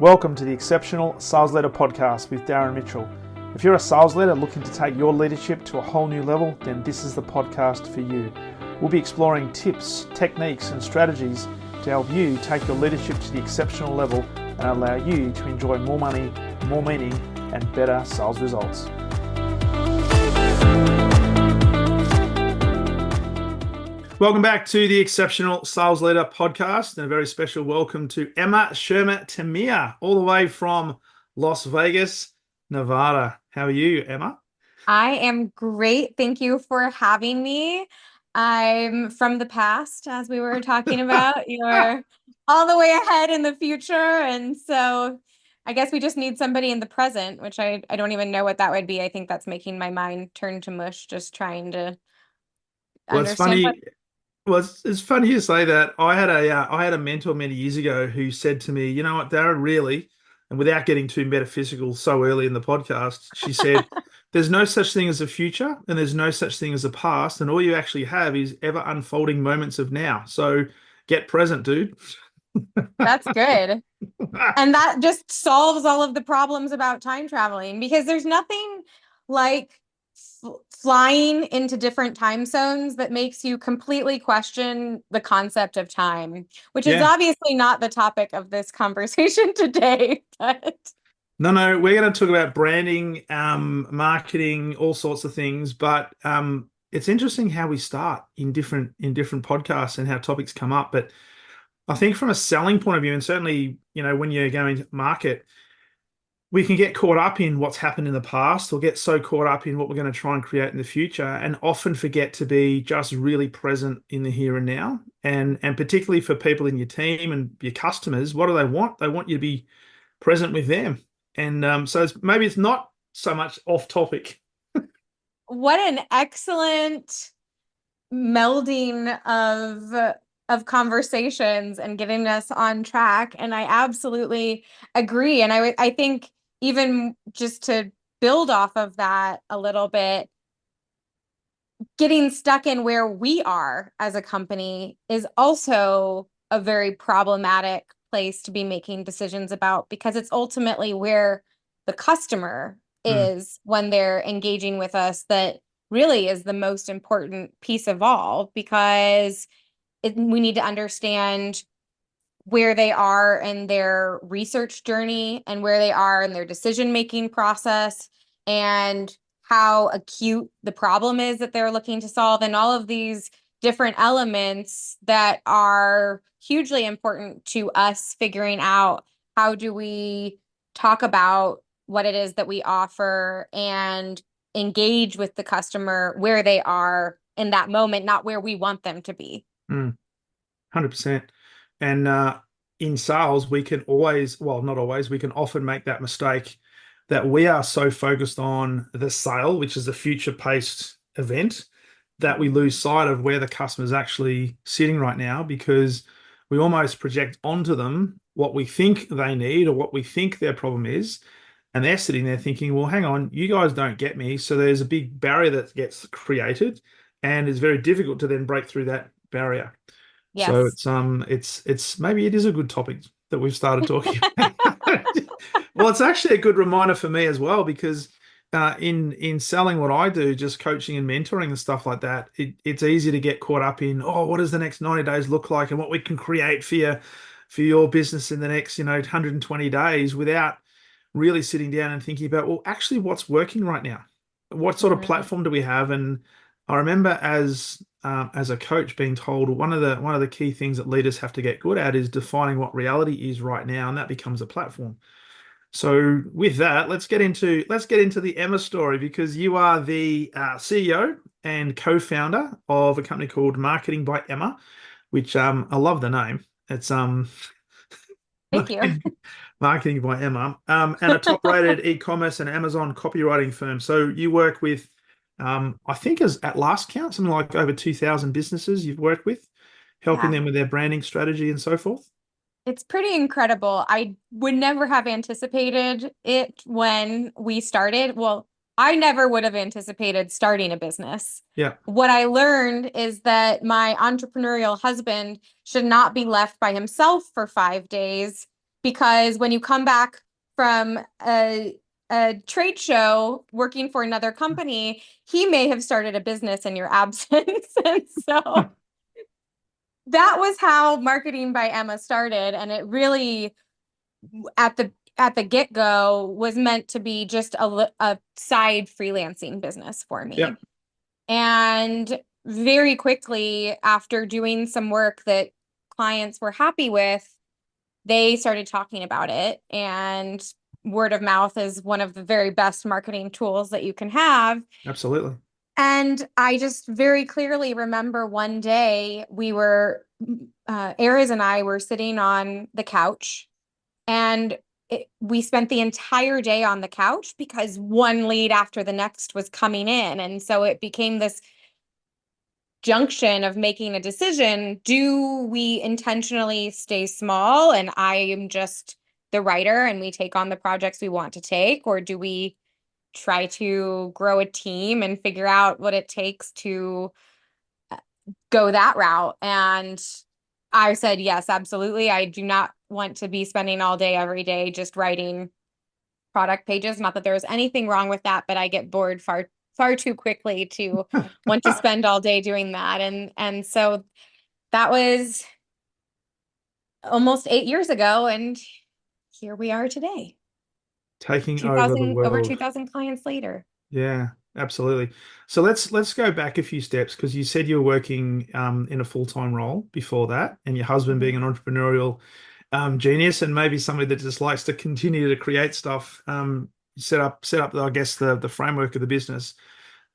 Welcome to the Exceptional Sales Leader Podcast with Darren Mitchell. If you're a sales leader looking to take your leadership to a whole new level, then this is the podcast for you. We'll be exploring tips, techniques, and strategies to help you take your leadership to the exceptional level and allow you to enjoy more money, more meaning, and better sales results. Welcome back to the Exceptional Sales Leader Podcast, and a very special welcome to Emma Schermer Tamir, all the way from Las Vegas, Nevada. How are you, Emma? I am great. Thank you for having me. I'm from the past, as we were talking about. You're all the way ahead in the future. And so I guess we just need somebody in the present, which I don't even know what that would be. I think that's making my mind turn to mush, just trying to Well, it's understand what. funny. Well, it's funny you say that. I had a mentor many years ago who said to me, "You know what, Darren, really," and without getting too metaphysical so early in the podcast, she said, "There's no such thing as a future, and there's no such thing as a past, and all you actually have is ever unfolding moments of now. So get present, dude." That's good. And that just solves all of the problems about time traveling, because there's nothing like flying into different time zones that makes you completely question the concept of time, which is Yeah. obviously not the topic of this conversation today. But No, we're going to talk about branding, marketing, all sorts of things. But it's interesting how we start in different podcasts and how topics come up. But I think from a selling point of view, and certainly, when you're going to market, we can get caught up in what's happened in the past or get so caught up in what we're going to try and create in the future and often forget to be just really present in the here and now. And particularly for people in your team and your customers, what do they want? They want you to be present with them. And so maybe it's not so much off topic. what an excellent melding of conversations and getting us on track. And I absolutely agree. And I think even just to build off of that a little bit, getting stuck in where we are as a company is also a very problematic place to be making decisions about, because it's ultimately where the customer is when they're engaging with us that really is the most important piece of all, because we need to understand where they are in their research journey and where they are in their decision-making process and how acute the problem is that they're looking to solve, and all of these different elements that are hugely important to us figuring out how do we talk about what it is that we offer and engage with the customer where they are in that moment, not where we want them to be. 100%. And in sales, we can always, well, not always, we can often make that mistake that we are so focused on the sale, which is a future-paced event, that we lose sight of where the customer is actually sitting right now, because we almost project onto them what we think they need or what we think their problem is. And they're sitting there thinking, well, hang on, you guys don't get me. So there's a big barrier that gets created, and it's very difficult to then break through that barrier. So Yes. it's maybe it is a good topic that we've started talking about. Well, it's actually a good reminder for me as well, because in selling what I do, just coaching and mentoring and stuff like that, it's easy to get caught up in, oh, what does the next 90 days look like and what we can create for your business in the next 120 days, without really sitting down and thinking about, well, actually what's working right now, what sort of platform do we have. And I remember as a coach being told one of the key things that leaders have to get good at is defining what reality is right now, and that becomes a platform. So with that, let's get into the Emma story, because you are the CEO and co-founder of a company called Marketing by Emma, which I love the name. It's Thank you. Marketing by Emma, and a top-rated e-commerce and Amazon copywriting firm. So you work with, I think, as at last count, something like over 2,000 businesses you've worked with, helping Yeah. them with their branding strategy and so forth. It's pretty incredible. I would never have anticipated it when we started. Well, I never would have anticipated starting a business. Yeah. What I learned is that my entrepreneurial husband should not be left by himself for 5 days. because when you come back from a trade show working for another company, he may have started a business in your absence. And so that was how Marketing by Emma started. And it really, at the get-go, was meant to be just a side freelancing business for Yeah, me. And very quickly, after doing some work that clients were happy with, they started talking about it. And word of mouth is one of the very best marketing tools that you can have. absolutely. And I just very clearly remember one day Aries and I were sitting on the couch, and we spent the entire day on the couch because one lead after the next was coming in. And so it became this junction of making a decision. Do we intentionally stay small and I am just the writer and we take on the projects we want to take? Or do we try to grow a team and figure out what it takes to go that route? And I said, yes, absolutely. I do not want to be spending all day, every day, just writing product pages. Not that there's anything wrong with that, but I get bored far too quickly to want to spend all day doing that. And so that was almost 8 years ago, and here we are today. Taking over the 2000 over world. 2000 clients later. Yeah, absolutely. So let's go back a few steps because you said you were working in a full-time role before that, and your husband being Mhm. an entrepreneurial genius and maybe somebody that just likes to continue to create stuff. Set up, I guess, the framework of the business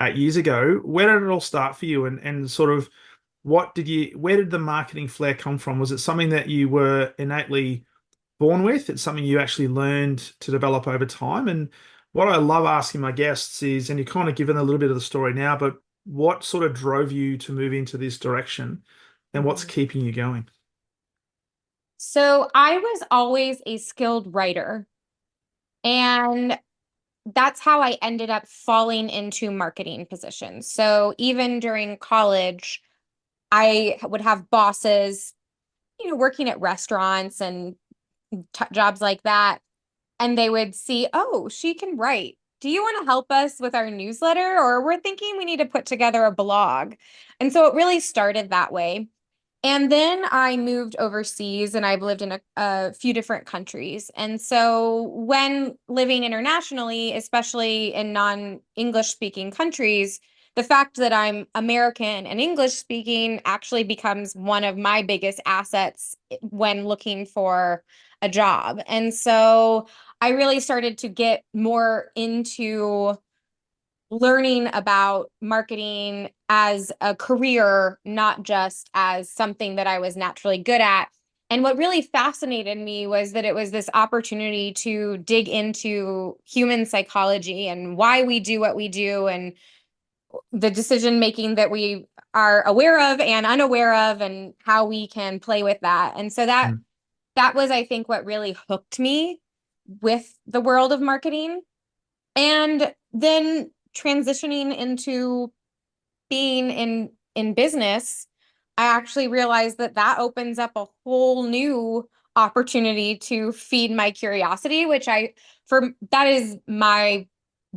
8 years ago. Where did it all start for you, and sort of where did the marketing flair come from? Was it something that you were innately born with? It's something you actually learned to develop over time. And what I love asking my guests is, and you're kind of given a little bit of the story now, but what sort of drove you to move into this direction and what's Mhm. keeping you going? So I was always a skilled writer, and that's how I ended up falling into marketing positions. So even during college, I would have bosses, working at restaurants and jobs like that. And they would see, oh, she can write. Do you want to help us with our newsletter? Or we're thinking we need to put together a blog. And so it really started that way. And then I moved overseas and I've lived in a few different countries. And so when living internationally, especially in non-English speaking countries, the fact that I'm American and English speaking actually becomes one of my biggest assets when looking for a job. And so I really started to get more into learning about marketing as a career, not just as something that I was naturally good at. And what really fascinated me was that it was this opportunity to dig into human psychology and why we do what we do and the decision making that we are aware of and unaware of and how we can play with that. And so Mm. that was, I think, what really hooked me with the world of marketing. And then transitioning into being in business, I actually realized that that opens up a whole new opportunity to feed my curiosity, which that is my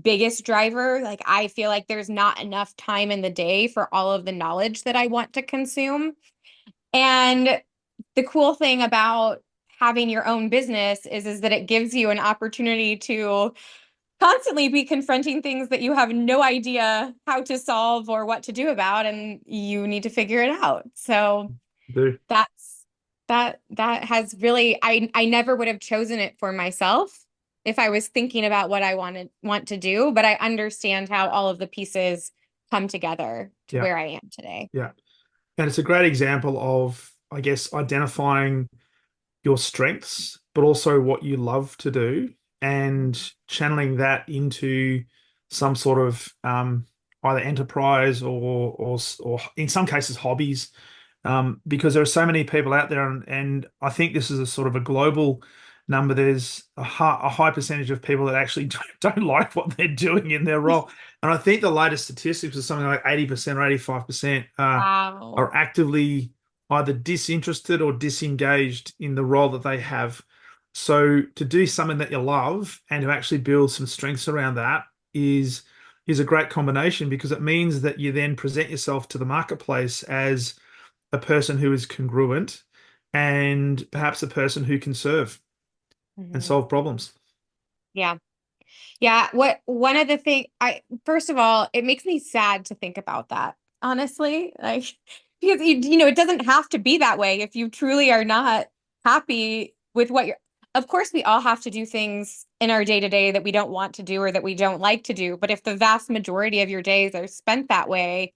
biggest driver. Like, I feel like there's not enough time in the day for all of the knowledge that I want to consume. And the cool thing about having your own business is that it gives you an opportunity to constantly be confronting things that you have no idea how to solve or what to do about, and you need to figure it out. So Do. that's that has really, I never would have chosen it for myself if I was thinking about what I want to do, but I understand how all of the pieces come together to Yeah, where I am today. yeah. And it's a great example of, I guess, identifying your strengths, but also what you love to do and channeling that into some sort of either enterprise or in some cases hobbies, because there are so many people out there, and I think this is a sort of a global number. There's a high percentage of people that actually don't like what they're doing in their role, and I think the latest statistics are something like 80% or 85% Wow. are actively either disinterested or disengaged in the role that they have. So to do something that you love and to actually build some strengths around that is a great combination because it means that you then present yourself to the marketplace as a person who is congruent and perhaps a person who can serve and Mhm. solve problems. Yeah. Yeah, what one of the thing I first of all, it makes me sad to think about that, honestly. Like because it doesn't have to be that way if you truly are not happy with what you're of course we all have to do things in our day-to-day that we don't want to do or that we don't like to do, but if the vast majority of your days are spent that way,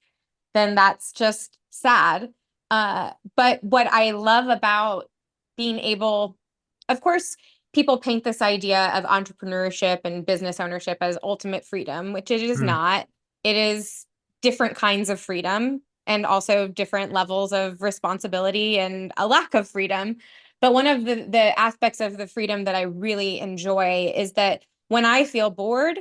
then that's just sad. But what I love about being able, of course, people paint this idea of entrepreneurship and business ownership as ultimate freedom, which it is Mm, not. It is different kinds of freedom and also different levels of responsibility and a lack of freedom. But one of the aspects of the freedom that I really enjoy is that when I feel bored,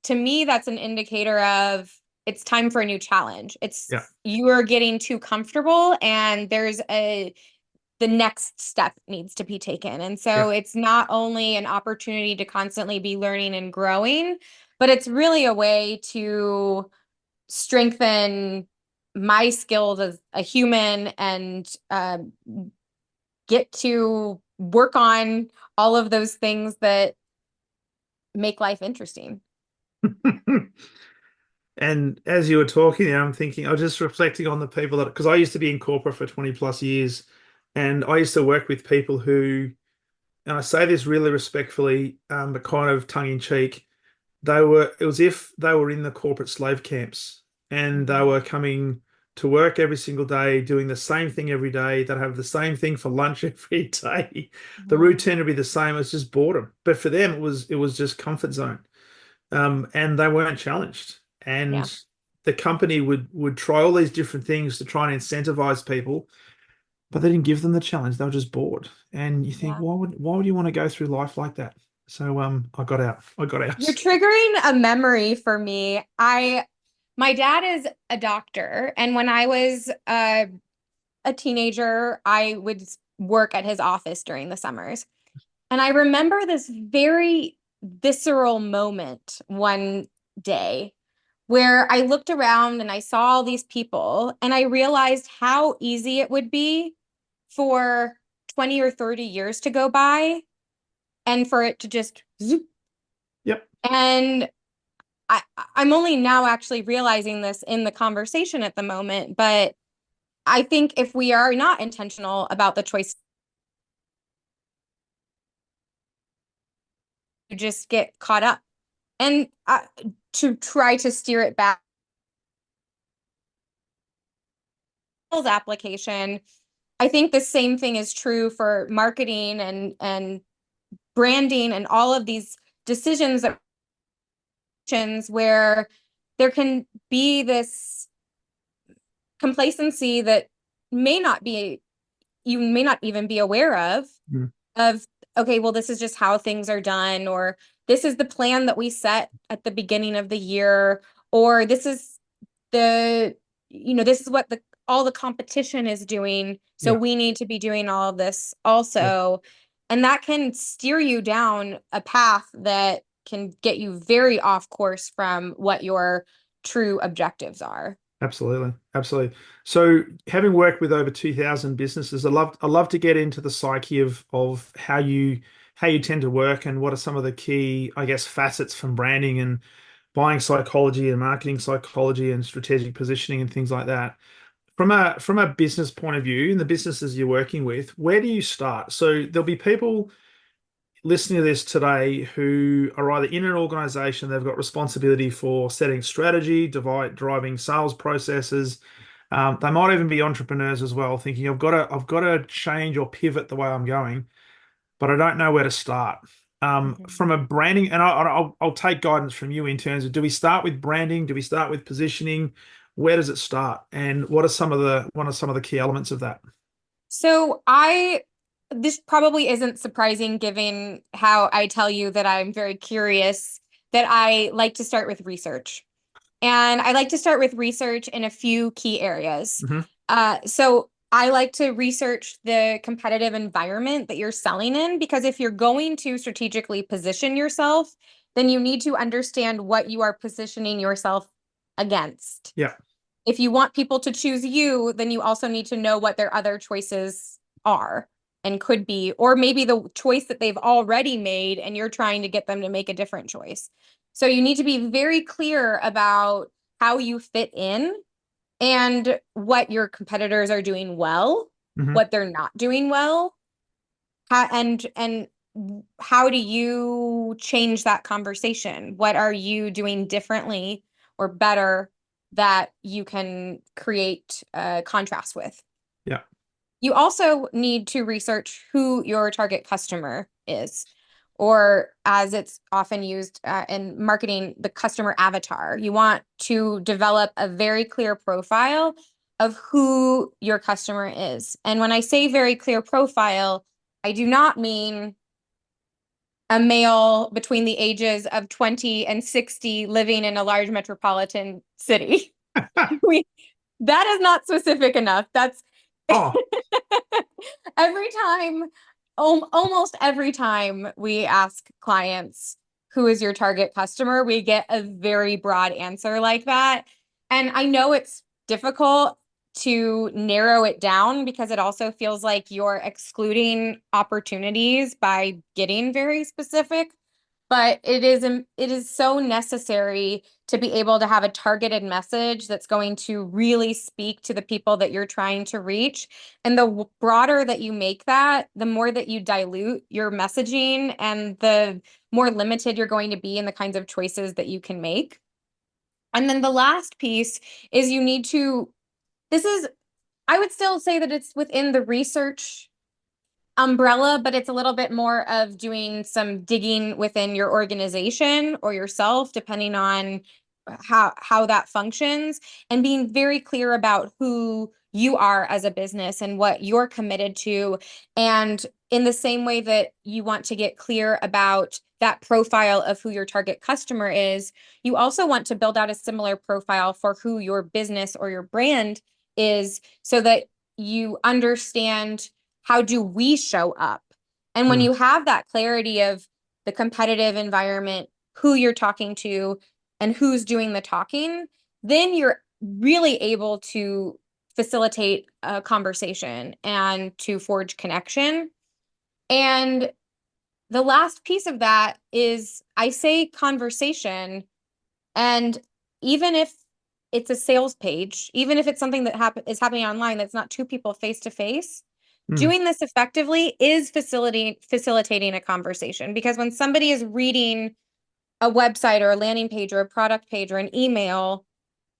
to me, that's an indicator of it's time for a new challenge. It's yeah. you are getting too comfortable and the next step needs to be taken. And Yeah. so it's not only an opportunity to constantly be learning and growing, but it's really a way to strengthen my skills as a human and get to work on all of those things that make life interesting. And as you were talking, I'm thinking, I was just reflecting on the people that, because I used to be in corporate for 20 plus years, and I used to work with people who, and I say this really respectfully, but kind of tongue in cheek, it was if they were in the corporate slave camps and they Mhm. were coming to work every single day, doing the same thing every day. They'd have the same thing for lunch every day. The Mhm. routine would be the same. It's just boredom. But for them, it was just comfort zone. And they weren't challenged. Yeah. And the company would try all these different things to try and incentivize people, but they didn't give them the challenge. They were just bored. And you think, Yeah. why would you want to go through life like that? So I got out. I got You're out. triggering a memory for me. My dad is a doctor, and when I was a teenager, I would work at his office during the summers. And I remember this very visceral moment one day where I looked around and I saw all these people, and I realized how easy it would be for 20 or 30 years to go by and for it to just zoop. Yep. And I, I'm only now actually realizing this in the conversation at the moment, but I think if we are not intentional about the choice, you just get caught up. And to try to steer it back, application, I think the same thing is true for marketing and branding and all of these decisions that where there can be this complacency that may not be you may not even be aware Mm, of okay, well, this is just how things are done, or this is the plan that we set at the beginning of the year, or this is the this is what the all the competition is doing, so yeah. we need to be doing all of this Yeah. also. And that can steer you down a path that can get you very off course from what your true objectives are. Absolutely. Absolutely. So having worked with over 2,000 businesses, I love to get into the psyche of how you tend to work and what are some of the key, I guess, facets from branding and buying psychology and marketing psychology and strategic positioning and things like that. From a business point of view, in the businesses you're working with, where do you start? So there'll be people listening to this today who are either in an organization, they've got responsibility for setting strategy, driving sales processes. They might even be entrepreneurs as well, thinking I've got to change or pivot the way I'm going, but I don't know where to start. Mhm. From a branding, and I'll take guidance from you in terms of, do we start with branding? Do we start with positioning? Where does it start? And what are some of the key elements of that? So this probably isn't surprising given how I tell you that I'm very curious, that I like to start with research. And I like to start with research in a few key areas. Hmm. So I like to research the competitive environment that you're selling in, because if you're going to strategically position yourself, then you need to understand what you are positioning yourself against. Yeah. If you want people to choose you, then you also need to know what their other choices are and could be, or maybe the choice that they've already made and you're trying to get them to make a different choice. So you need to be very clear about how you fit in and what your competitors are doing well, Hmm. what they're not doing well, and how do you change that conversation? What are you doing differently or better that you can create a contrast with? Yeah. You also need to research who your target customer is, or as it's often used in marketing, the customer avatar. You want to develop a very clear profile of who your customer is. And when I say very clear profile, I do not mean a male between the ages of 20 and 60 living in a large metropolitan city. We, that is not specific enough. That's Oh, every time, almost every time we ask clients, who is your target customer, we get a very broad answer like that. And I know it's difficult to narrow it down because it also feels like you're excluding opportunities by getting very specific. But it is so necessary to be able to have a targeted message that's going to really speak to the people that you're trying to reach. And the broader that you make that, the more that you dilute your messaging and the more limited you're going to be in the kinds of choices that you can make. And then the last piece is you need to, this is, I would still say that it's within the research umbrella, but it's a little bit more of doing some digging within your organization or yourself, depending on how that functions, and being very clear about who you are as a business and what you're committed to. And in the same way that you want to get clear about that profile of who your target customer is, you also want to build out a similar profile for who your business or your brand is, so that you understand, how do we show up? And when mm, you have that clarity of the competitive environment, who you're talking to, and who's doing the talking, then you're really able to facilitate a conversation and to forge connection. And the last piece of that is, I say conversation, and even if it's a sales page, even if it's something that is happening online that's not two people face to face, mm, doing this effectively is facilitating a conversation. Because when somebody is reading a website or a landing page or a product page or an email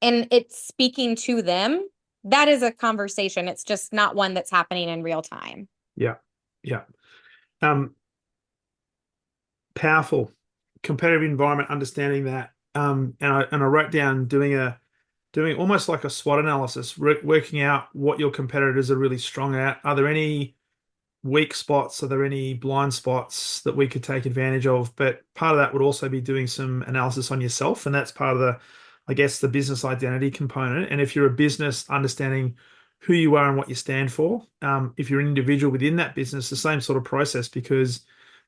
and it's speaking to them, that is a conversation. It's just not one that's happening in real time. yeah. Yeah. Um, Powerful competitive environment, understanding that. And I wrote down doing almost like a SWOT analysis, working out what your competitors are really strong at. Are there any weak spots? Are there any blind spots that we could take advantage of? But part of that would also be doing some analysis on yourself, and that's part of the, I guess, the business identity component. And if you're a business, understanding who you are and what you stand for. If you're an individual within that business, the same sort of process, because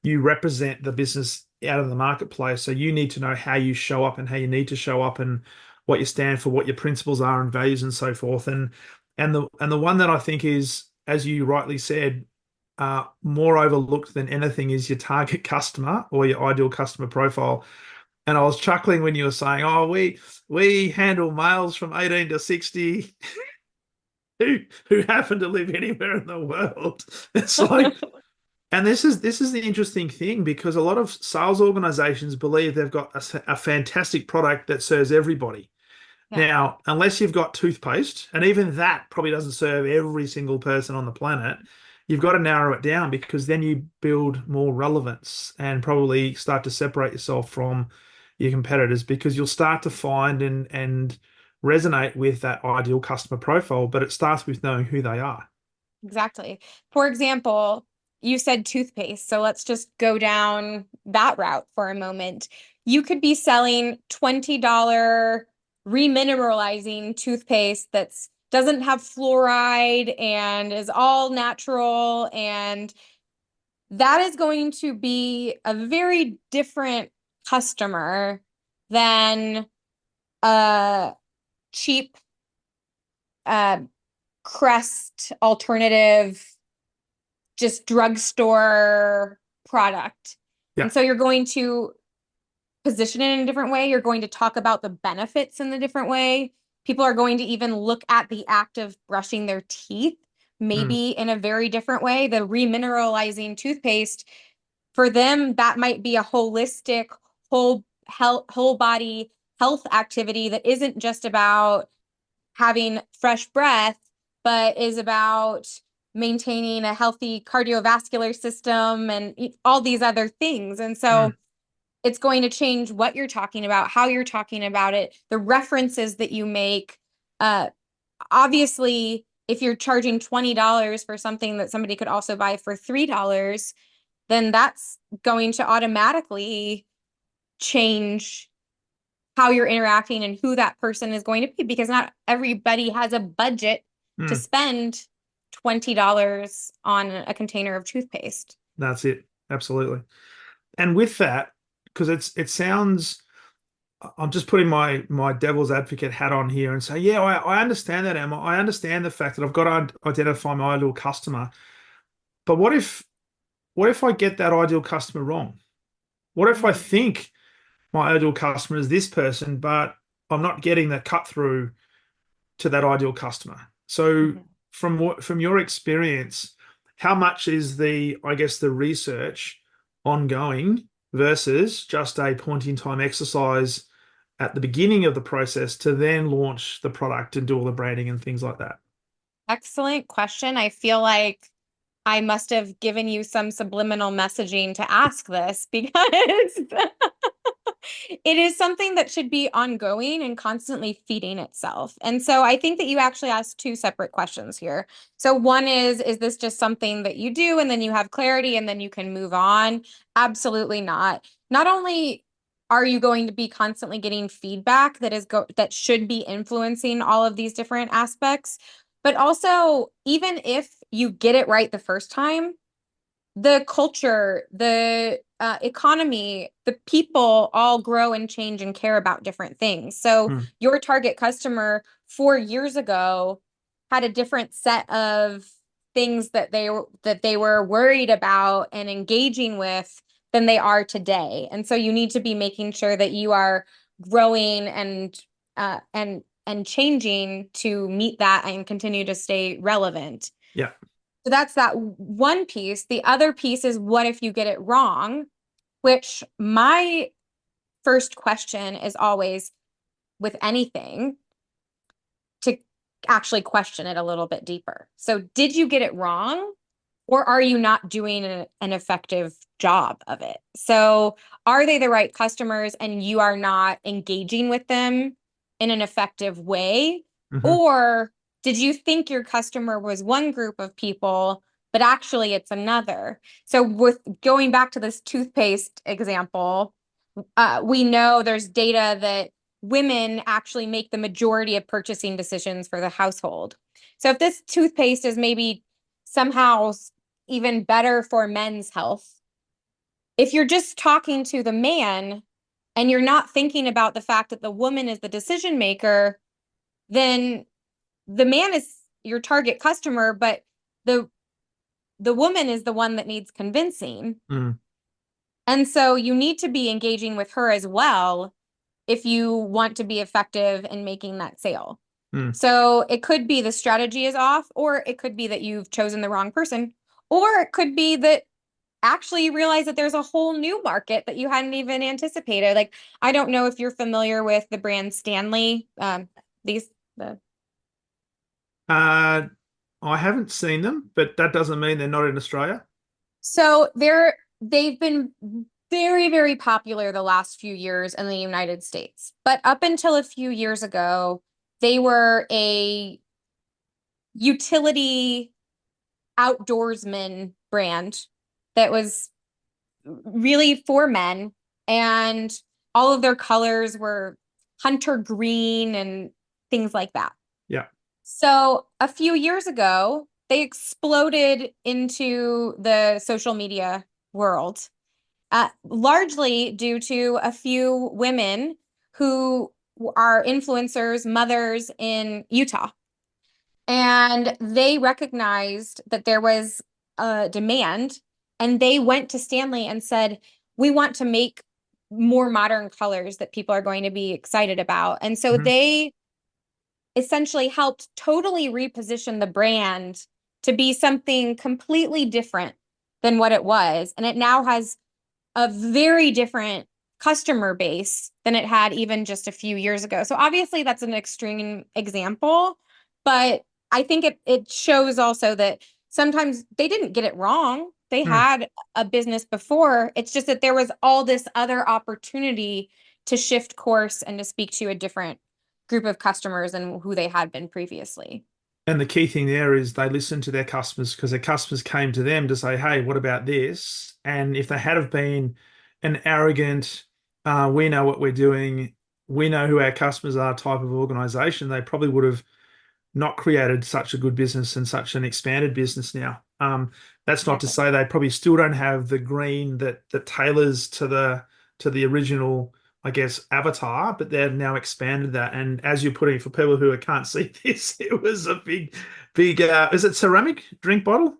you represent the business out of the marketplace. So you need to know how you show up and how you need to show up and what you stand for, what your principles are and values and so forth. And the one that I think is, as you rightly said, more overlooked than anything is your target customer or your ideal customer profile. And I was chuckling when you were saying, "Oh, we handle males from 18 to 60 who happen to live anywhere in the world." It's like, and this is the interesting thing, because a lot of sales organizations believe they've got a fantastic product that serves everybody. Yeah, Now, unless you've got toothpaste, and even that probably doesn't serve every single person on the planet, you've got to narrow it down, because then you build more relevance and probably start to separate yourself from your competitors, because you'll start to find and resonate with that ideal customer profile, but it starts with knowing who they are. exactly. For example, you said toothpaste, so let's just go down that route for a moment. You could be selling $20 remineralizing toothpaste that's doesn't have fluoride and is all natural. And that is going to be a very different customer than a cheap uh, Crest alternative, just drugstore product. Yeah. And so you're going to position it in a different way. You're going to talk about the benefits in a different way. People are going to even look at the act of brushing their teeth, Mm. maybe in a very different way. The remineralizing toothpaste, for them, that might be a holistic, whole body health activity that isn't just about having fresh breath, but is about maintaining a healthy cardiovascular system and all these other things. And so Mm. it's going to change what you're talking about, how you're talking about it, the references that you make. Uh, Obviously, if you're charging $20 for something that somebody could also buy for $3, then that's going to automatically change how you're interacting and who that person is going to be, because not everybody has a budget to Mm. spend $20 on a container of toothpaste. That's it. Absolutely. And with that, because it sounds, I'm just putting my devil's advocate hat on here and say, yeah, I understand that, Emma. I understand the fact that I've got to identify my ideal customer. But what if I get that ideal customer wrong? What if I Mm-hmm. think my ideal customer is this person, but I'm not getting the cut through to that ideal customer? So Mm-hmm. from your experience, how much is I guess the research ongoing versus just a point in time exercise at the beginning of the process to then launch the product and do all the branding and things like that? Excellent question. I feel like I must have given you some subliminal messaging to ask this because it is something that should be ongoing and constantly feeding itself. And so I think that you actually asked two separate questions here. So one is this just something that you do and then you have clarity and then you can move on? Absolutely not. Not only are you going to be constantly getting feedback that should be influencing all of these different aspects, but also even if you get it right the first time, the culture, the economy, the people all grow and change and care about different things. So Mm. your target customer 4 years ago had a different set of things that they were worried about and engaging with than they are today. And so you need to be making sure that you are growing and changing to meet that and continue to stay relevant. Yeah. So that's that one piece. The other piece is, what if you get it wrong? Which my first question is always, with anything, to actually question it a little bit deeper. So did you get it wrong? Or are you not doing an effective job of it? So are they the right customers and you are not engaging with them in an effective way? Hmm. Or did you think your customer was one group of people, but actually it's another? So with going back to this toothpaste example, we know there's data that women actually make the majority of purchasing decisions for the household. So if this toothpaste is maybe somehow even better for men's health, if you're just talking to the man and you're not thinking about the fact that the woman is the decision maker, then the man is your target customer, but the the woman is the one that needs convincing. Mm. And so you need to be engaging with her as well if you want to be effective in making that sale. Mm. So it could be the strategy is off, or it could be that you've chosen the wrong person, or it could be that actually you realize that there's a whole new market that you hadn't even anticipated. Like, I don't know if you're familiar with the brand Stanley. These the Uh, I haven't seen them, but that doesn't mean they're not in Australia. So they've been very, very popular the last few years in the United States. But up until a few years ago, they were a utility outdoorsman brand that was really for men. And all of their colors were hunter green and things like that. Yeah. So a few years ago, they exploded into the social media world, largely due to a few women who are influencers, mothers in Utah. And they recognized that there was a demand, and they went to Stanley and said, we want to make more modern colors that people are going to be excited about. And so Mhm. they essentially helped totally reposition the brand to be something completely different than what it was. And it now has a very different customer base than it had even just a few years ago. So obviously that's an extreme example, but I think it shows also that sometimes they didn't get it wrong. They Mm. had a business before. It's just that there was all this other opportunity to shift course and to speak to a different group of customers than who they had been previously. And the key thing there is they listened to their customers because their customers came to them to say, "Hey, what about this?" And if they had have been an arrogant, "We know what we're doing, we know who our customers are" type of organization, they probably would have not created such a good business and such an expanded business now. That's not to Exactly. say they probably still don't have the green that tailors to the original, I guess, avatar, but they've now expanded that. And as you're putting it, for people who can't see this, it was a big. Is it ceramic drink bottle?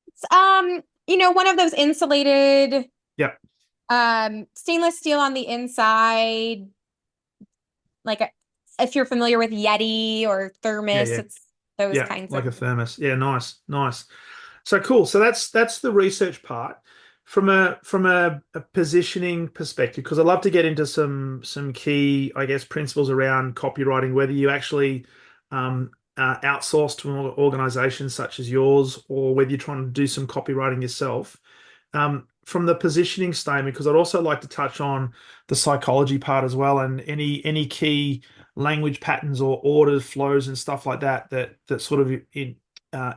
It's, one of those insulated, Yeah, stainless steel on the inside, like if you're familiar with Yeti or yeah, thermos, yeah. it's those Yeah, kinds like of. a thermos. Yeah, nice, nice. So cool. So that's the research part. From a positioning perspective, because I love to get into some key, I guess, principles around copywriting, whether you actually outsource to an organization such as yours, or whether you're trying to do some copywriting yourself. From the positioning statement, because I'd also like to touch on the psychology part as well, and any key language patterns or orders, flows, and stuff like that sort of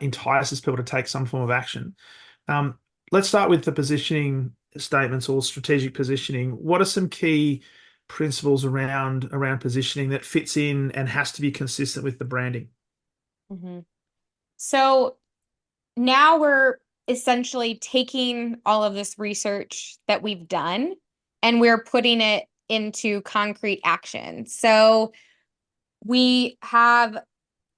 entices people to take some form of action. Um, let's start with the positioning statements or strategic positioning. What are some key principles around positioning that fits in and has to be consistent with the branding? Mhm. So now we're essentially taking all of this research that we've done and we're putting it into concrete action. So we have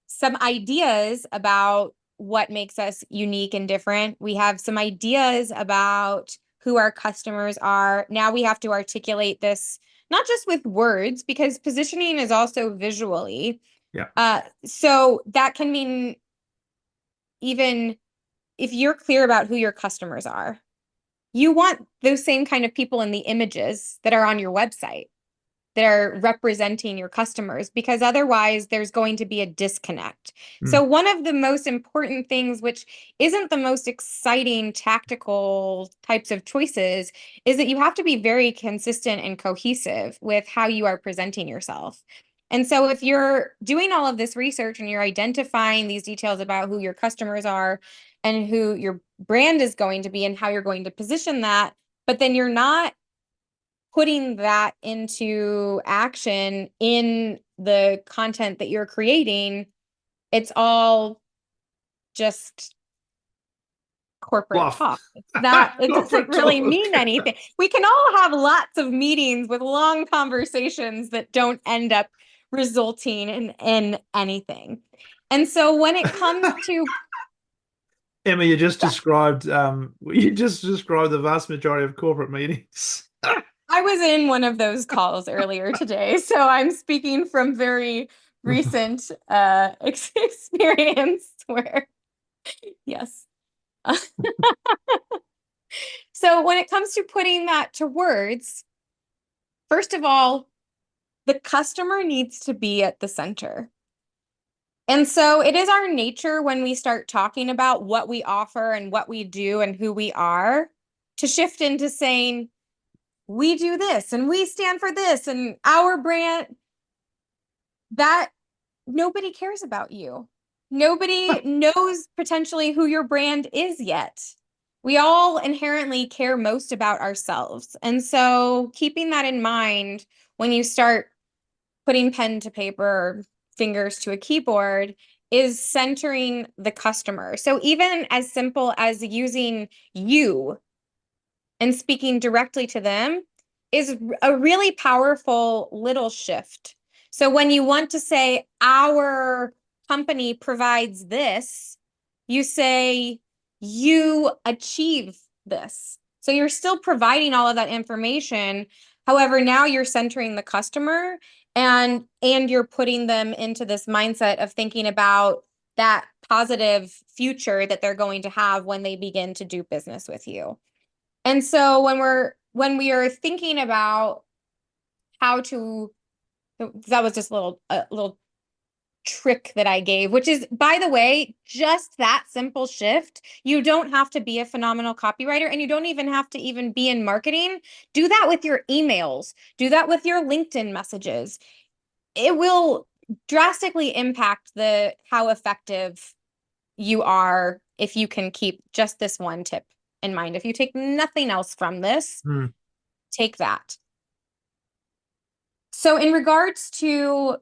some ideas about what makes us unique and different. We have some ideas about who our customers are. Now we have to articulate this not just with words, because positioning is also visually. Yeah. So that can mean even if you're clear about who your customers are, you want those same kind of people in the images that are on your website that are representing your customers, because otherwise there's going to be a disconnect. Mm. So one of the most important things, which isn't the most exciting tactical types of choices, is that you have to be very consistent and cohesive with how you are presenting yourself. And so if you're doing all of this research and you're identifying these details about who your customers are and who your brand is going to be and how you're going to position that, but then you're not putting that into action in the content that you're creating, it's all just corporate Fluff. talk. It's not, it doesn't Corporate really talk. mean anything. We can all have lots of meetings with long conversations that don't end up resulting in anything. And so when it comes to, Emma, you just described the vast majority of corporate meetings. I was in one of those calls earlier today, so I'm speaking from very recent experience where yes. So when it comes to putting that to words, first of all, the customer needs to be at the center. And so it is our nature when we start talking about what we offer and what we do and who we are to shift into saying, we do this and we stand for this and our brand, that nobody cares about you. Nobody knows potentially who your brand is yet. We all inherently care most about ourselves. And so keeping that in mind when you start putting pen to paper or fingers to a keyboard is centering the customer. So even as simple as using you and speaking directly to them is a really powerful little shift. So when you want to say, our company provides this, you say, you achieve this. So you're still providing all of that information. However, now you're centering the customer and you're putting them into this mindset of thinking about that positive future that they're going to have when they begin to do business with you. And so when we are thinking about how to, that was just a little trick that I gave, which is, by the way, just that simple shift. You don't have to be a phenomenal copywriter, and you don't even have to even be in marketing. Do that with your emails. Do that with your LinkedIn messages. It will drastically impact how effective you are if you can keep just this one tip in mind. If you take nothing else from this, Mm. take that. So in regards to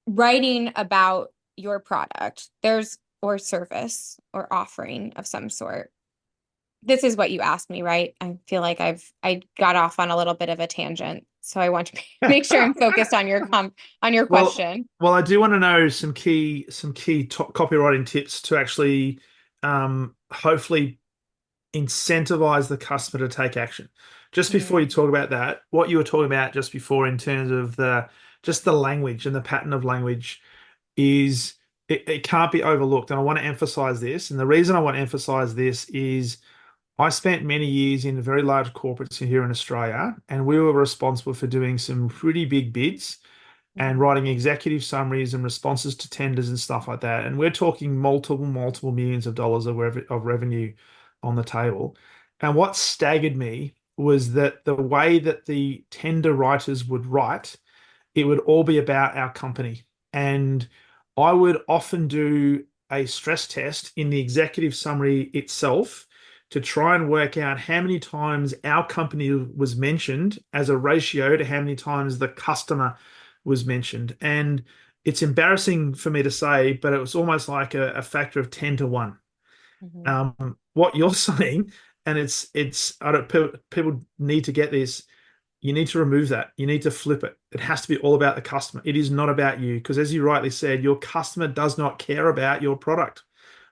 writing about your product, or service or offering of some sort. This is what you asked me, right? I feel like I got off on a little bit of a tangent. So I want to make sure I'm focused on your Well, question. well, I do want to know some key copywriting tips to actually hopefully incentivize the customer to take action. Just before you Mm, talk about that, what you were talking about just before in terms of the language and the pattern of language is it can't be overlooked. And I want to emphasize this. And the reason I want to emphasize this is I spent many years in very large corporates here in Australia, and we were responsible for doing some pretty big bids and mhm, writing executive summaries and responses to tenders and stuff like that. And we're talking multiple millions of dollars of revenue on the table. And what staggered me was that the way that the tender writers would write, it would all be about our company. And I would often do a stress test in the executive summary itself to try and work out how many times our company was mentioned as a ratio to how many times the customer was mentioned. And it's embarrassing for me to say, but it was almost like a factor of 10 to 1. mhm. What you're saying, and I don't, people need to get this. You need to remove that. You need to flip it. It has to be all about the customer. It is not about you. Because as you rightly said, your customer does not care about your product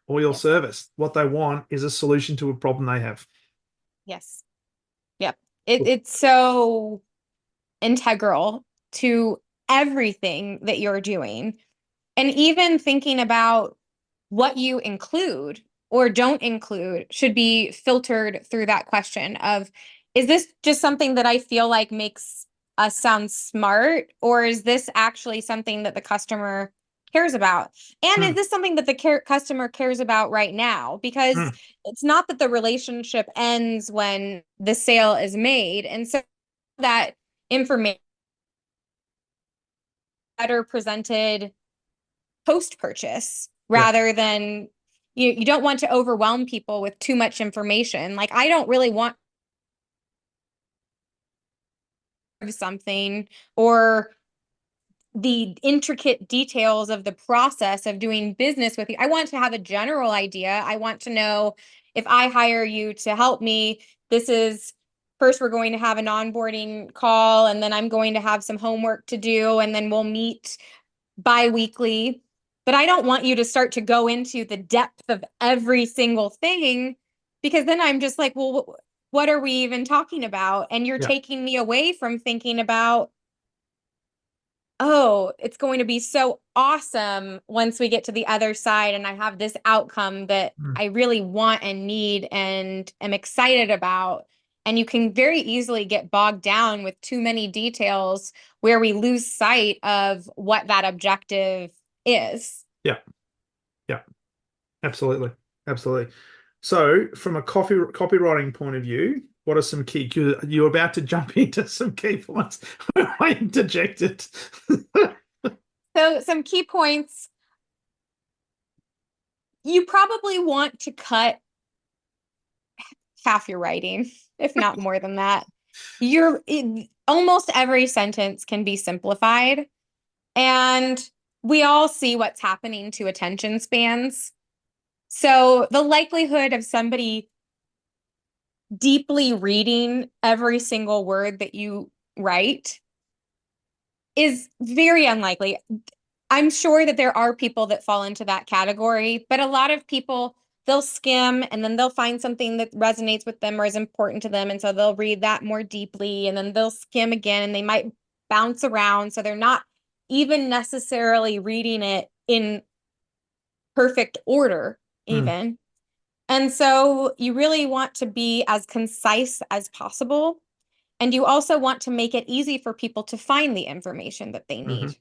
or your Yes. service. What they want is a solution to a problem they have. Yes. Yep. It's so integral to everything that you're doing. And even thinking about what you include or don't include should be filtered through that question of, is this just something that I feel like makes us sound smart, or is this actually something that the customer cares about? And is Mm, this something that the customer cares about right now? Because mm, it's not that the relationship ends when the sale is made. And so that information better presented post purchase yeah, rather than you don't want to overwhelm people with too much information. Like, I don't really want something or the intricate details of the process of doing business with you. I want to have a general idea. I want to know, if I hire you to help me, this is first we're going to have an onboarding call, and then I'm going to have some homework to do, and then we'll meet bi-weekly. But I don't want you to start to go into the depth of every single thing, because then I'm just like, well, what are we even talking about? And you're yeah, taking me away from thinking about, oh, it's going to be so awesome once we get to the other side and I have this outcome that mm, I really want and need and am excited about. And you can very easily get bogged down with too many details where we lose sight of what that objective is. yeah, yeah. Absolutely, absolutely. So, from a copywriting point of view, what are some key? You're about to jump into some key points where I interjected. So, some key points, you probably want to cut half your writing, if not more than that. Almost every sentence can be simplified. And we all see what's happening to attention spans. So the likelihood of somebody deeply reading every single word that you write is very unlikely. I'm sure that there are people that fall into that category, but a lot of people, they'll skim and then they'll find something that resonates with them or is important to them. And so they'll read that more deeply and then they'll skim again and they might bounce around. So they're not even necessarily reading it in perfect order, Mm, even. And so you really want to be as concise as possible. And you also want to make it easy for people to find the information that they hmm need.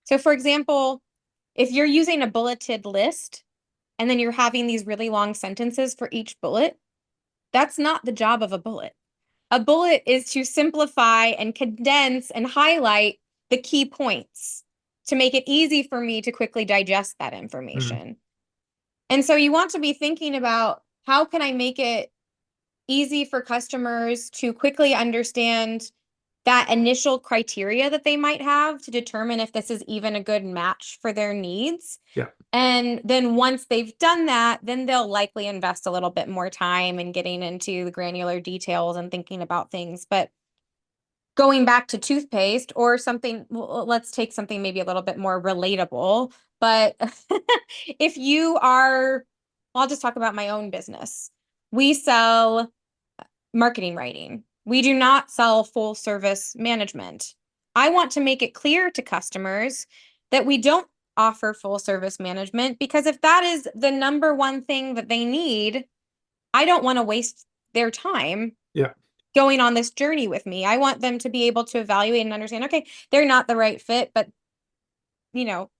So, for example, if you're using a bulleted list and then you're having these really long sentences for each bullet, that's not the job of a bullet. A bullet is to simplify and condense and highlight the key points to make it easy for me to quickly digest that mm, information. And so you want to be thinking about how can I make it easy for customers to quickly understand that initial criteria that they might have to determine if this is even a good match for their needs. yeah. And then once they've done that, then they'll likely invest a little bit more time in getting into the granular details and thinking about things. But going back to toothpaste or something, well, let's take something maybe a little bit more relatable. But if you are, well, I'll just talk about my own business. We sell marketing writing. We do not sell full service management. I want to make it clear to customers that we don't offer full service management because if that is the number one thing that they need, I don't want to waste their time Yeah. going on this journey with me. I want them to be able to evaluate and understand, okay, they're not the right fit, but you know,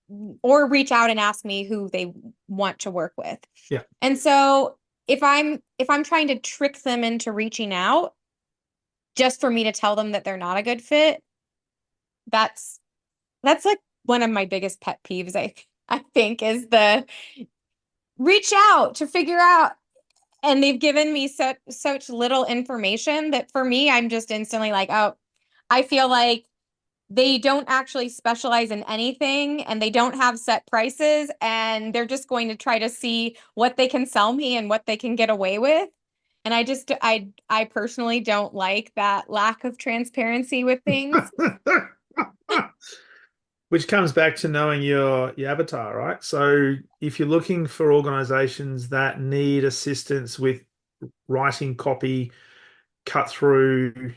or reach out and ask me who they want to work with. Yeah. And so if I'm trying to trick them into reaching out just for me to tell them that they're not a good fit, that's that's like one of my biggest pet peeves, I think, is the reach out to figure out. And they've given me such little information that for me, I'm just instantly like, oh, I feel like they don't actually specialize in anything and they don't have set prices and they're just going to try to see what they can sell me and what they can get away with. And I personally don't like that lack of transparency with things. Which comes back to knowing your avatar, right? So if you're looking for organizations that need assistance with writing copy, cut through,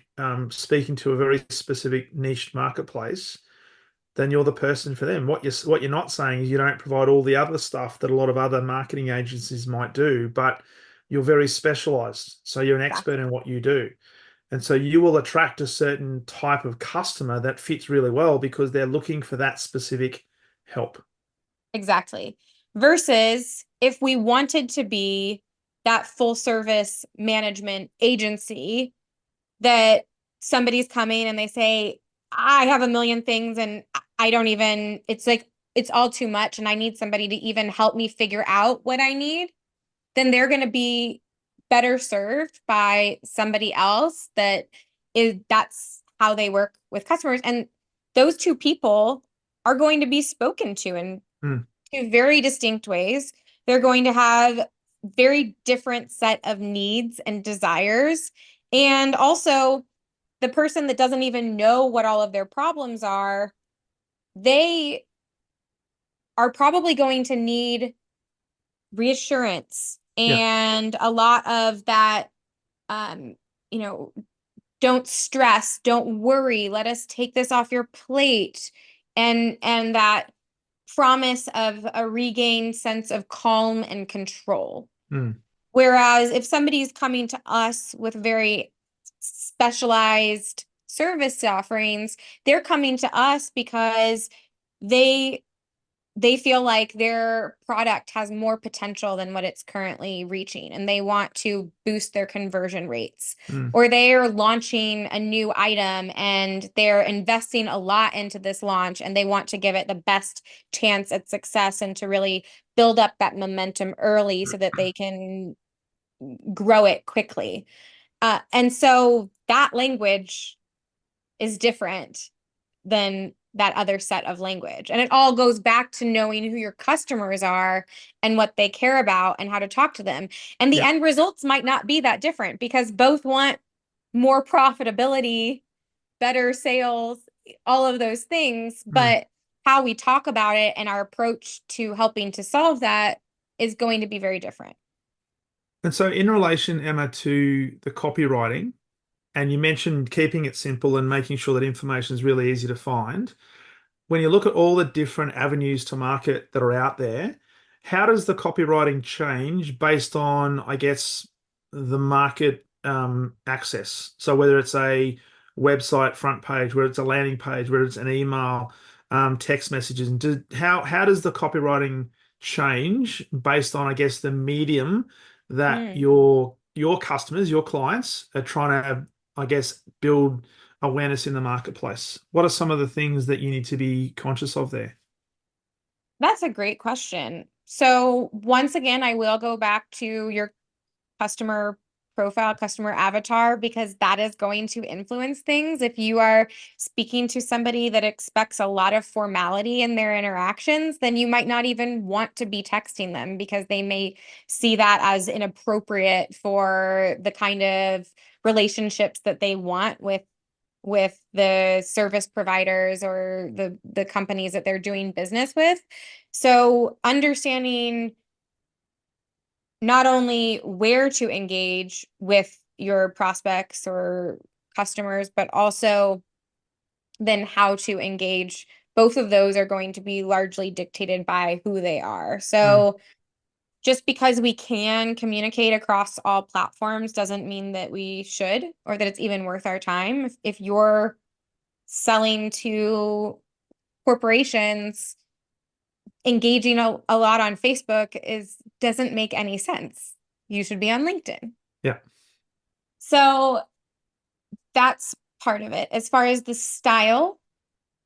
speaking to a very specific niche marketplace, then you're the person for them. What you're not saying is you don't provide all the other stuff that a lot of other marketing agencies might do, but you're very specialized. So you're an expert Exactly. in what you do. And so you will attract a certain type of customer that fits really well because they're looking for that specific help. Exactly. Versus if we wanted to be that full service management agency that somebody's coming and they say, I have a million things and I don't even, it's like, it's all too much and I need somebody to even help me figure out what I need, then they're going to be better served by somebody else that's how they work with customers. And those two people are going to be spoken to in Mm, two very distinct ways. They're going to have very different set of needs and desires. And also, the person that doesn't even know what all of their problems are, they are probably going to need reassurance yeah. and a lot of that, um, you know, don't stress, don't worry, let us take this off your plate. And that promise of a regained sense of calm and control. Mm, Whereas if somebody's coming to us with very specialized service offerings, they're coming to us because they they feel like their product has more potential than what it's currently reaching and they want to boost their conversion rates, mm, or they're launching a new item and they're investing a lot into this launch and they want to give it the best chance at success and to really build up that momentum early so that they can grow it quickly. And so that language is different than that other set of language. And it all goes back to knowing who your customers are and what they care about and how to talk to them. And the Yeah. end results might not be that different because both want more profitability, better sales, all of those things. Mm. But how we talk about it and our approach to helping to solve that is going to be very different. And so, in relation, Emma, to the copywriting, and you mentioned keeping it simple and making sure that information is really easy to find. When you look at all the different avenues to market that are out there, how does the copywriting change based on, I guess, the market access? So whether it's a website front page, whether it's a landing page, whether it's an email, text messages, and how does the copywriting change based on, I guess, the medium that Mm. your customers, your clients are trying to, I guess, build awareness in the marketplace? What are some of the things that you need to be conscious of there? That's a great question. So once again, I will go back to your customer profile, customer avatar, because that is going to influence things. If you are speaking to somebody that expects a lot of formality in their interactions, then you might not even want to be texting them because they may see that as inappropriate for the kind of relationships that they want with the service providers or the companies that they're doing business with. So understanding not only where to engage with your prospects or customers, but also then how to engage. Both of those are going to be largely dictated by who they are. Mm, So just because we can communicate across all platforms doesn't mean that we should or that it's even worth our time. If you're selling to corporations, engaging a lot on Facebook is doesn't make any sense. You should be on LinkedIn. yeah. So that's part of it. As far as the style,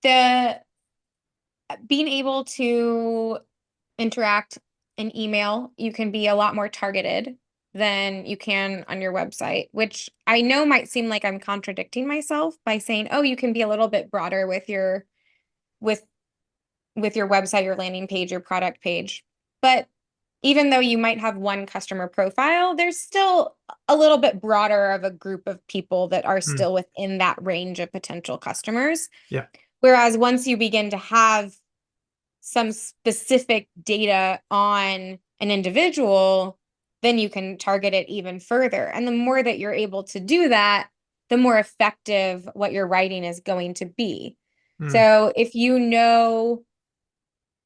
the being able to interact in email, you can be a lot more targeted than you can on your website, which I know might seem like I'm contradicting myself by saying, oh, you can be a little bit broader with with your website, your landing page, your product page. But even though you might have one customer profile, there's still a little bit broader of a group of people that are Mm, still within that range of potential customers. yeah. Whereas once you begin to have some specific data on an individual, then you can target it even further. And the more that you're able to do that, the more effective what you're writing is going to be. Mm, So if you know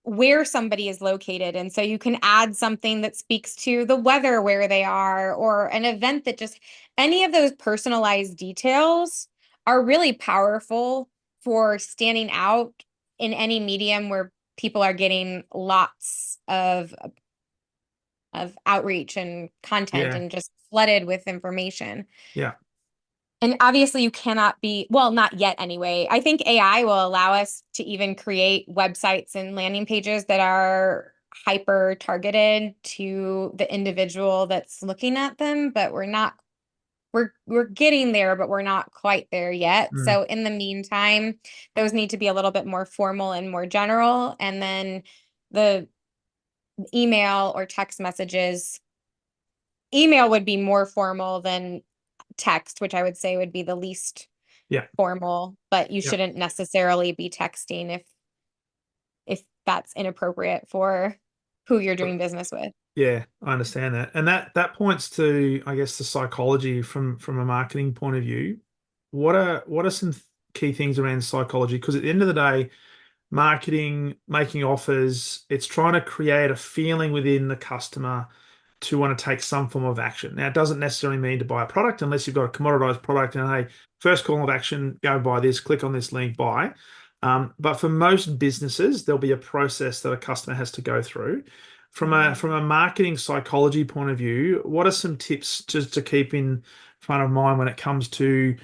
where somebody is located. And so you can add something that speaks to the weather where they are, or an event that just any of those personalized details are really powerful for standing out in any medium where people are getting lots of outreach and content yeah. and just flooded with information. Yeah. And obviously, you cannot be, well, not yet anyway. I think AI will allow us to even create websites and landing pages that are hyper targeted to the individual that's looking at them, but we're getting there, but we're not quite there yet. Mm, So in the meantime, those need to be a little bit more formal and more general. And then the email or text messages, email would be more formal than text, which I would say would be the least yeah. formal, but you Yeah. shouldn't necessarily be texting if that's inappropriate for who you're doing business with. Yeah, I understand that. And that points to, I guess, the psychology from a marketing point of view. What are some key things around psychology? Because at the end of the day, marketing, making offers, it's trying to create a feeling within the customer to want to take some form of action. Now, it doesn't necessarily mean to buy a product unless you've got a commoditized product and hey, first call of action, go buy this, click on this link, buy. But for most businesses, there'll be a process that a customer has to go through. From a marketing psychology point of view, what are some tips just to keep in front of mind when it comes to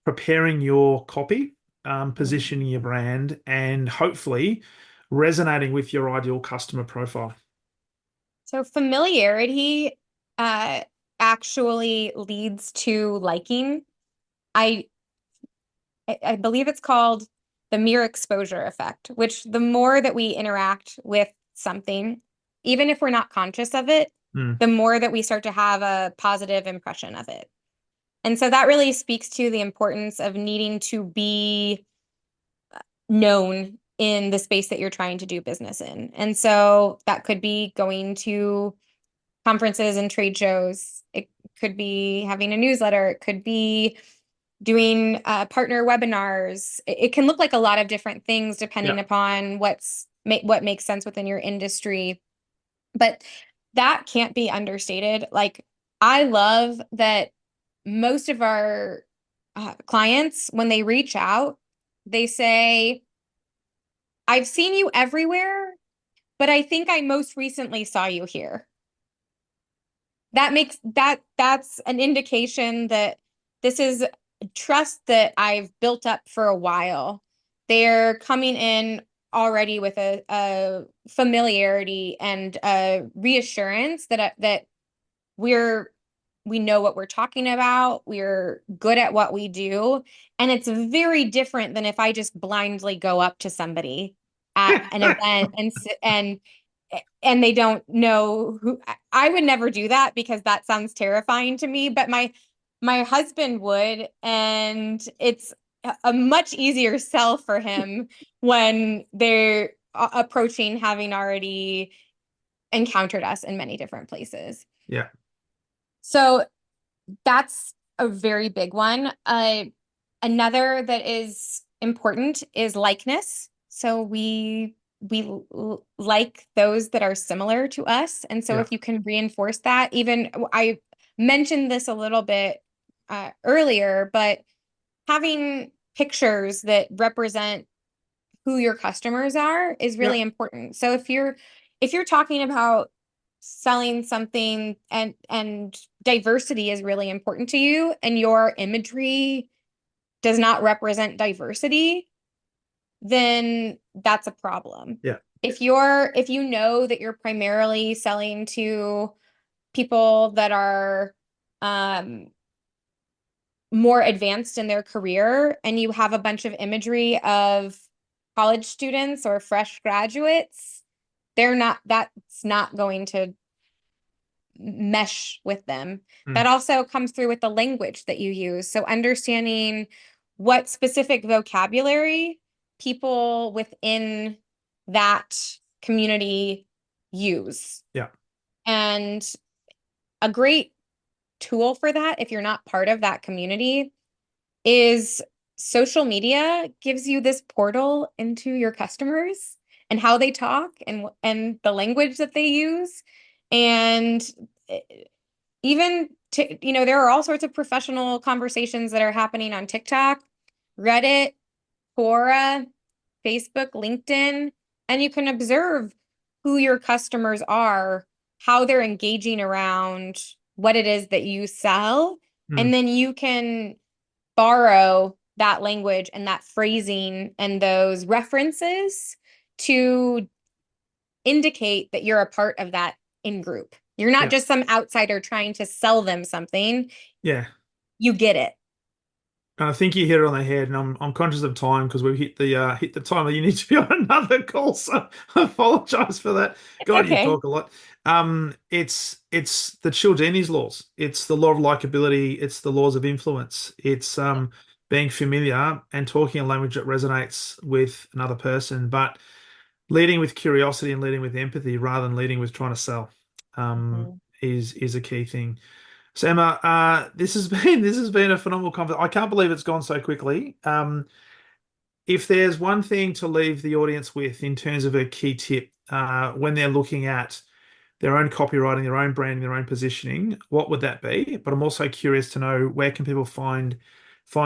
preparing your copy, Mhm. positioning your brand, and hopefully resonating with your ideal customer profile? So familiarity uh actually leads to liking. I I believe it's called the mere exposure effect, which the more that we interact with something, even if we're not conscious of it, Mm. the more that we start to have a positive impression of it. And so that really speaks to the importance of needing to be known in the space that you're trying to do business in. And so that could be going to conferences and trade shows. It could be having a newsletter. It could be doing partner webinars. It can look like a lot of different things depending Yeah. upon what makes sense within your industry. But that can't be understated. Like, I love that most of our clients, when they reach out, they say, I've seen you everywhere, but I think I most recently saw you here. That's an indication that this is trust that I've built up for a while. They're coming in already with a familiarity and a reassurance that we're we know what we're talking about, we're good at what we do, and it's very different than if I just blindly go up to somebody at an event and they don't know who. I would never do that because that sounds terrifying to me, but my husband would, and it's a much easier sell for him when they're approaching having already encountered us in many different places. Yeah. So that's a very big one. Another that is important is likeness. So we like those that are similar to us. And so Yeah. if you can reinforce that, even I mentioned this a little bit earlier, but having pictures that represent who your customers are is Yeah. really important. So if you're talking about selling something and diversity is really important to you and your imagery does not represent diversity, then that's a problem. Yeah. If you know that you're primarily selling to people that are um more advanced in their career and you have a bunch of imagery of college students or fresh graduates, that's not going to mesh with them. Mm. That also comes through with the language that you use. So understanding what specific vocabulary people within that community use. Yeah. And a great tool for that, if you're not part of that community, is social media gives you this portal into your customers and how they talk and the language that they use. And even there are all sorts of professional conversations that are happening on TikTok, Reddit, Quora, Facebook, LinkedIn, and you can observe who your customers are, how they're engaging around what it is that you sell, Mm. and then you can borrow that language and that phrasing and those references to indicate that you're a part of that in group. You're not Yeah. just some outsider trying to sell them something. Yeah. You get it. And I think you hit it on the head, and I'm conscious of time because we've hit the time that you need to be on another call. So I apologize for that. It's God, you okay. talk a lot. It's the Cialdini's laws. It's the law of likability. It's the laws of influence. It's being familiar and talking a language that resonates with another person, but leading with curiosity and leading with empathy rather than leading with trying to sell Mhm. is a key thing. So Emma, this has been a phenomenal conversation. I can't believe it's gone so quickly. If there's one thing to leave the audience with in terms of a key tip when they're looking at their own copywriting, their own branding, their own positioning, what would that be? But I'm also curious to know where can people find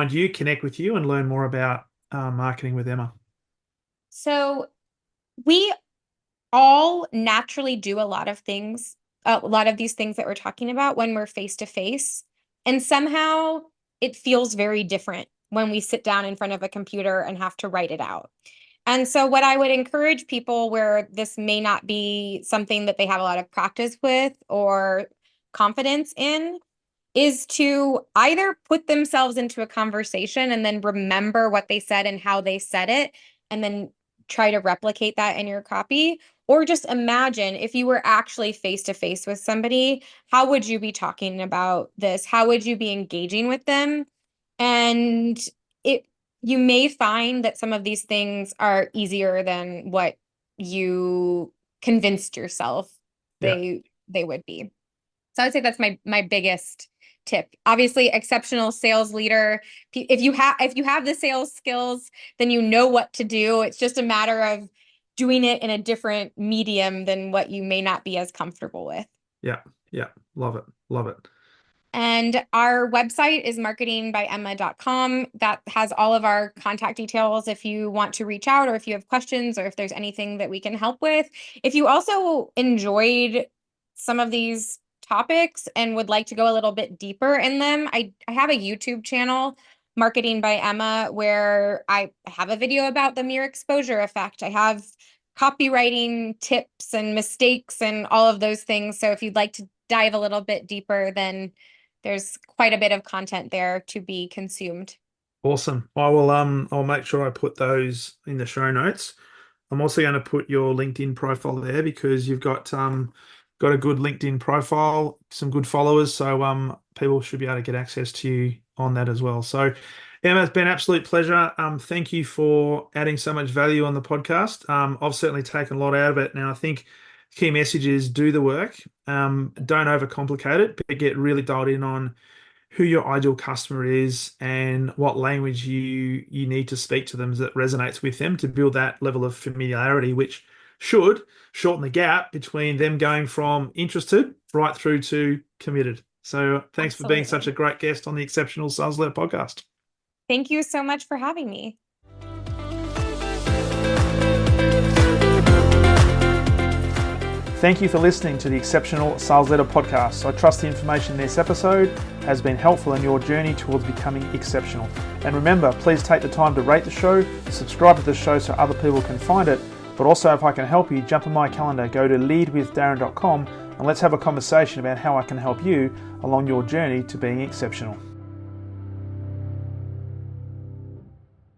you, connect with you, and learn more about marketing with Emma. So we all naturally do a lot of these things that we're talking about when we're face to face. And somehow it feels very different when we sit down in front of a computer and have to write it out. And so, what I would encourage people where this may not be something that they have a lot of practice with or confidence in is to either put themselves into a conversation and then remember what they said and how they said it, and then try to replicate that in your copy. Or just imagine if you were actually face to face with somebody, how would you be talking about this? How would you be engaging with them? And it you may find that some of these things are easier than what you convinced yourself Yeah. they would be. So I would say that's my biggest tip. Obviously, exceptional sales leader. If you have the sales skills, then you know what to do. It's just a matter of doing it in a different medium than what you may not be as comfortable with. Yeah. Yeah. Love it. Love it. And our website is marketingbyemma.com. That has all of our contact details if you want to reach out or if you have questions or if there's anything that we can help with. If you also enjoyed some of these topics and would like to go a little bit deeper in them, I have a YouTube channel, Marketing by Emma, where I have a video about the mere exposure effect. I have copywriting tips and mistakes and all of those things. So if you'd like to dive a little bit deeper, then there's quite a bit of content there to be consumed. Awesome. I'll make sure I put those in the show notes. I'm also going to put your LinkedIn profile there because you've got a good LinkedIn profile, some good followers, so people should be able to get access to you on that as well. So Emma, it's been an absolute pleasure. Thank you for adding so much value on the podcast. I've certainly taken a lot out of it. Now I think key message is do the work. Don't overcomplicate it, but get really dialed in on who your ideal customer is and what language you need to speak to them that resonates with them to build that level of familiarity, which should shorten the gap between them going from interested right through to committed. So thanks for being such a Absolutely. great guest on the Exceptional Sales Leader podcast. Thank you so much for having me. Thank you for listening to the Exceptional Sales Leader podcast. I trust the information in this episode has been helpful in your journey towards becoming exceptional. And remember, please take the time to rate the show, subscribe to the show so other people can find it. But also, if I can help you, jump on my calendar, go to leadwithdarren.com and let's have a conversation about how I can help you along your journey to being exceptional.